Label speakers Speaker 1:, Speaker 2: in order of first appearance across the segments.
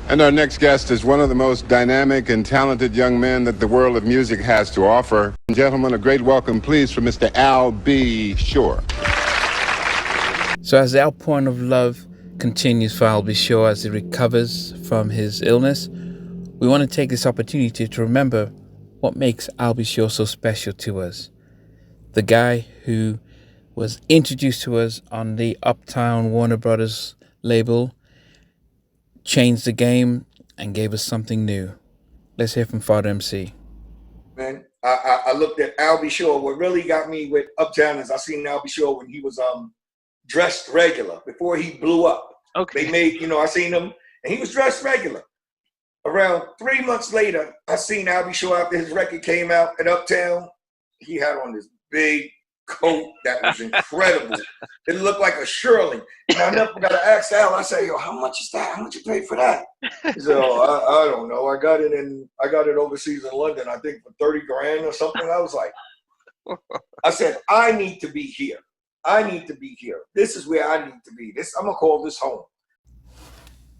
Speaker 1: And our next guest is one of the most dynamic and talented young men that the world of music has to offer. Gentlemen, a great welcome, please, for Mr. Al B. Shore.
Speaker 2: So as the outpouring of love continues for Al B. Shore as he recovers from his illness, we want to take this opportunity to remember what makes Al B. Shore so special to us. The guy who was introduced to us on the Uptown Warner Brothers label, changed the game and gave us something new. Let's hear from Father MC.
Speaker 3: Man, I looked at Al B. Shore. What really got me with Uptown is I seen Al B. Shore when he was dressed regular before he blew up.
Speaker 4: Okay.
Speaker 3: They made, I seen him and he was dressed regular. Around 3 months later, I seen Al B. Shore after his record came out at Uptown. He had on this big coat that was incredible. It looked like a Shirley. And I never got to ask Al. I say, yo, how much is that? How much you pay for that? So I don't know. I got it overseas in London, I think for 30 grand or something. I was like, I said, I need to be here. I need to be here. This is where I need to be. I'm gonna call this home.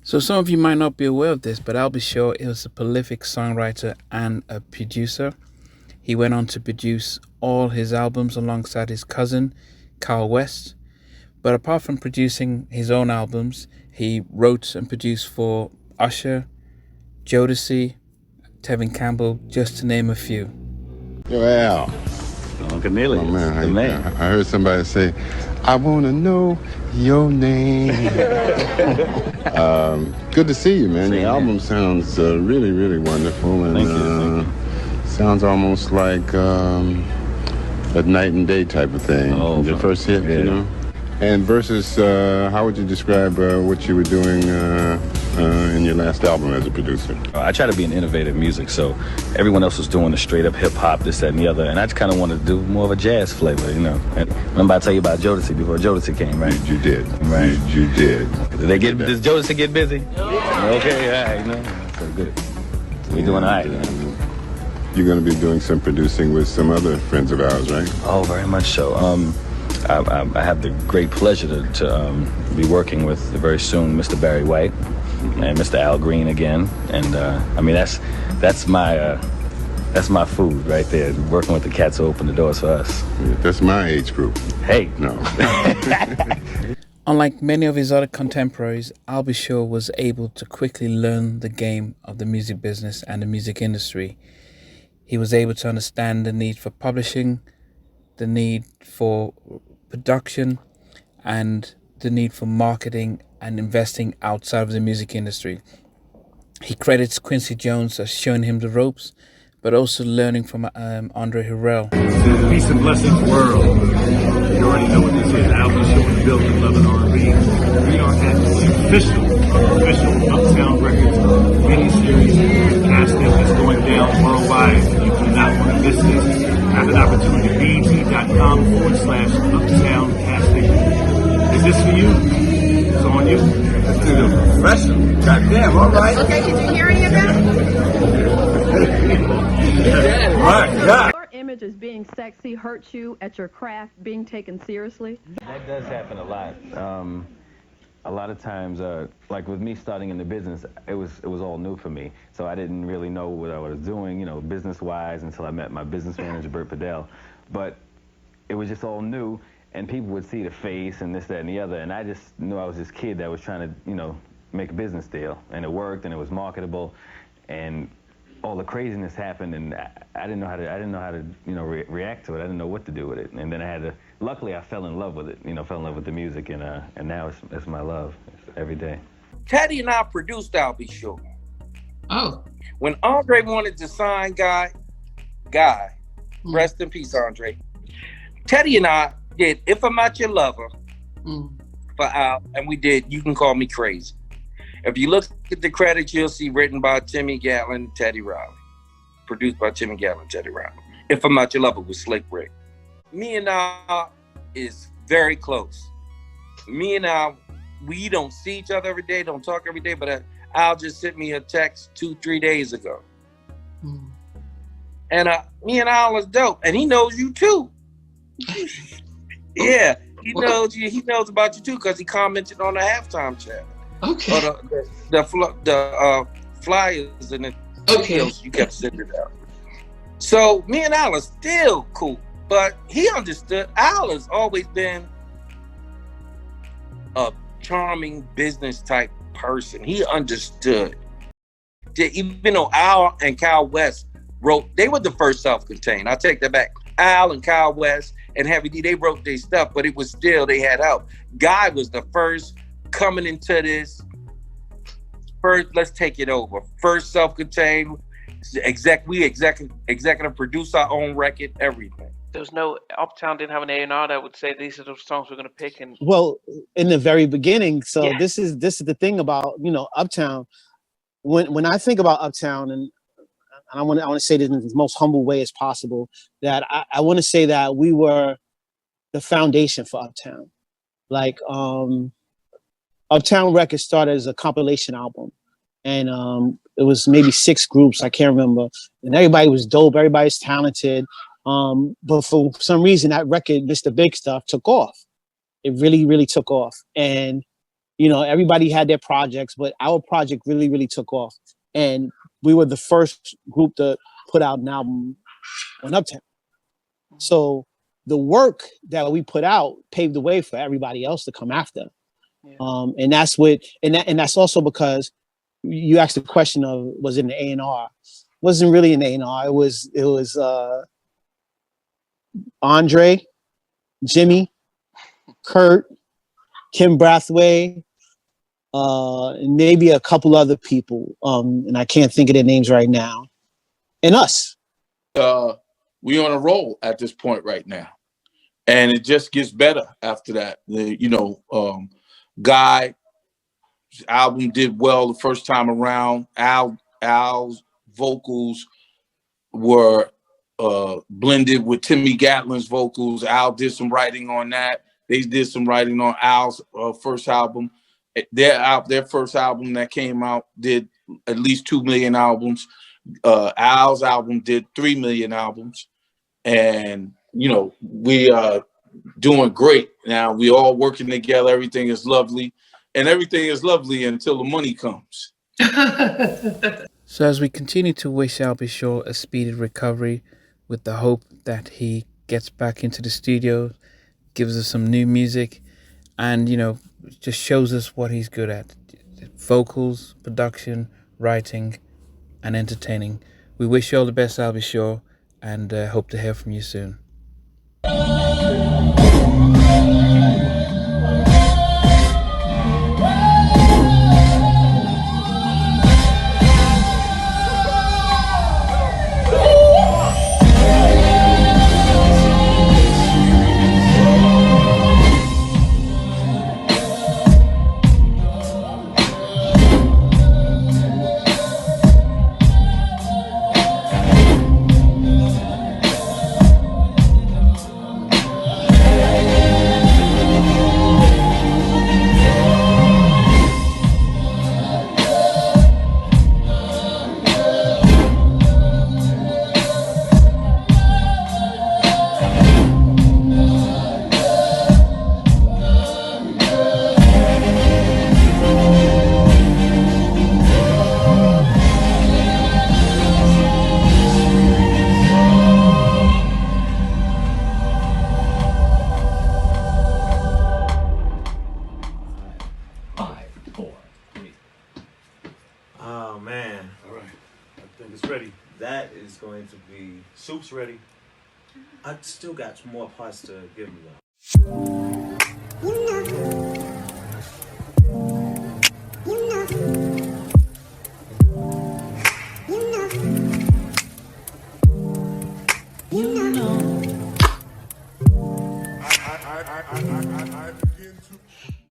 Speaker 2: So some of you might not be aware of this, but Al B. Shore is a prolific songwriter and a producer. He went on to produce all his albums alongside his cousin, Kyle West. But apart from producing his own albums, he wrote and produced for Usher, Jodeci, Tevin Campbell, just to name a few.
Speaker 1: Yo, Al.
Speaker 5: Cornelius.
Speaker 1: Oh, man, I heard somebody say, I want to know your name. Good to see you, man. Your album sounds really, really wonderful. And,
Speaker 5: Thank you.
Speaker 1: Sounds almost like a night and day type of thing.
Speaker 5: Oh,
Speaker 1: your first hit,
Speaker 5: yeah.
Speaker 1: And versus, how would you describe what you were doing in your last album as a producer?
Speaker 5: I try to be an innovative music, so everyone else was doing the straight up hip hop, this, that, and the other, and I just kind of wanted to do more of a jazz flavor, And remember I tell you about Jodeci before Jodeci came, right?
Speaker 1: You did.
Speaker 5: Right.
Speaker 1: You did.
Speaker 5: Does Jodeci get busy? Okay, all right, So good. We doing all right,
Speaker 1: You're going to be doing some producing with some other friends of ours, right?
Speaker 5: Oh, very much so. I have the great pleasure to be working with very soon Mr. Barry White and Mr. Al Green again, and that's my food right there. Working with the cats who open the doors for us.
Speaker 1: Yeah, that's my age group.
Speaker 5: Hey,
Speaker 1: no.
Speaker 2: Unlike many of his other contemporaries, Al B. Shore was able to quickly learn the game of the music business and the music industry. He was able to understand the need for publishing, the need for production, and the need for marketing and investing outside of the music industry. He credits Quincy Jones as showing him the ropes, but also learning from Andre Harrell.
Speaker 6: Peace and blessings, world. You already know what this is. Al B. Shore in the building, Love and R&B. We are at the official Uptown Records mini-series casting that's going down worldwide. You do not want to miss this. Have an opportunity. BET.com/Uptown casting. Is this for you? It's on you.
Speaker 7: This dude is professional. Goddamn, all right.
Speaker 8: Okay, did you hear any of that?
Speaker 7: My God.
Speaker 8: Your image as being sexy hurts you at your craft being taken seriously?
Speaker 5: that does happen a lot. A lot of times, like with me starting in the business, it was all new for me. So I didn't really know what I was doing, business-wise, until I met my business manager, Bert Padell. But it was just all new, and people would see the face and this, that, and the other, and I just knew I was this kid that was trying to, make a business deal, and it worked, and it was marketable, and all the craziness happened, and I didn't know how to, react to it. I didn't know what to do with it, and then luckily I fell in love with it, fell in love with the music, and now it's my love every day.
Speaker 9: Teddy and I produced Al B. Shore.
Speaker 4: Oh.
Speaker 9: When Andre wanted to sign Guy, rest in peace, Andre. Teddy and I did If I'm Not Your Lover for Al, and we did You Can Call Me Crazy. If you look at the credits, you'll see written by Timmy Gatlin, Teddy Riley. Produced by Timmy Gatlin, Teddy Riley. If I'm Not Your Lover with Slick Rick. Me and Al is very close. Me and Al, we don't see each other every day, don't talk every day, but Al just sent me a text 2-3 days ago. And me and Al is dope, and he knows you too. Yeah, he knows you. He knows about you too because he commented on the halftime chat.
Speaker 4: Okay.
Speaker 9: Or the flyers and the videos you kept sending out. So me and Al are still cool, but he understood. Al has always been a charming business type person. He understood. Even though Al and Kyle West wrote, they were the first self-contained. I'll take that back. Al and Kyle West and Heavy D, they wrote their stuff, but it was still, they had help. Guy was the first coming into this. First, let's take it over. First self-contained, executive produce our own record, everything.
Speaker 2: There was no Uptown didn't have an A&R that would say these are the songs we're going to pick. And
Speaker 4: well, in the very beginning. So this is the thing about, you know, Uptown. When I think about Uptown, and I want to say this in the most humble way as possible, that I want to say that we were the foundation for Uptown. Like Uptown Records started as a compilation album, and it was maybe 6 groups, I can't remember, and everybody was dope, everybody's talented. But for some reason, that record, Mr. Big Stuff, took off. It really, really took off. And, you know, everybody had their projects, but our project really, really took off. And we were the first group to put out an album on Uptown. So the work that we put out paved the way for everybody else to come after. Yeah. And that's what, and that's also because you asked the question of, was it an A&R? Wasn't really an A&R. It was Andre, Jimmy, Kurt, Kim Brathwaite, and maybe a couple other people. And I can't think of their names right now. And us.
Speaker 10: We on a roll at this point right now. And it just gets better after that. Guy's album did well the first time around. Al's vocals were blended with Timmy Gatlin's vocals. Al did some writing on that. They did some writing on Al's first album. Their first album that came out did at least 2 million albums. Al's album did 3 million albums. And, you know, we are doing great now. We all working together. Everything is lovely. And everything is lovely until the money comes.
Speaker 2: So as we continue to wish Albie Shaw a speedy recovery, with the hope that he gets back into the studio, gives us some new music, and, you know, just shows us what he's good at. Vocals, production, writing, and entertaining. We wish you all the best, Albie Shaw, and hope to hear from you soon.
Speaker 6: Soup's ready. I still got some more parts to give me though.
Speaker 1: I begin to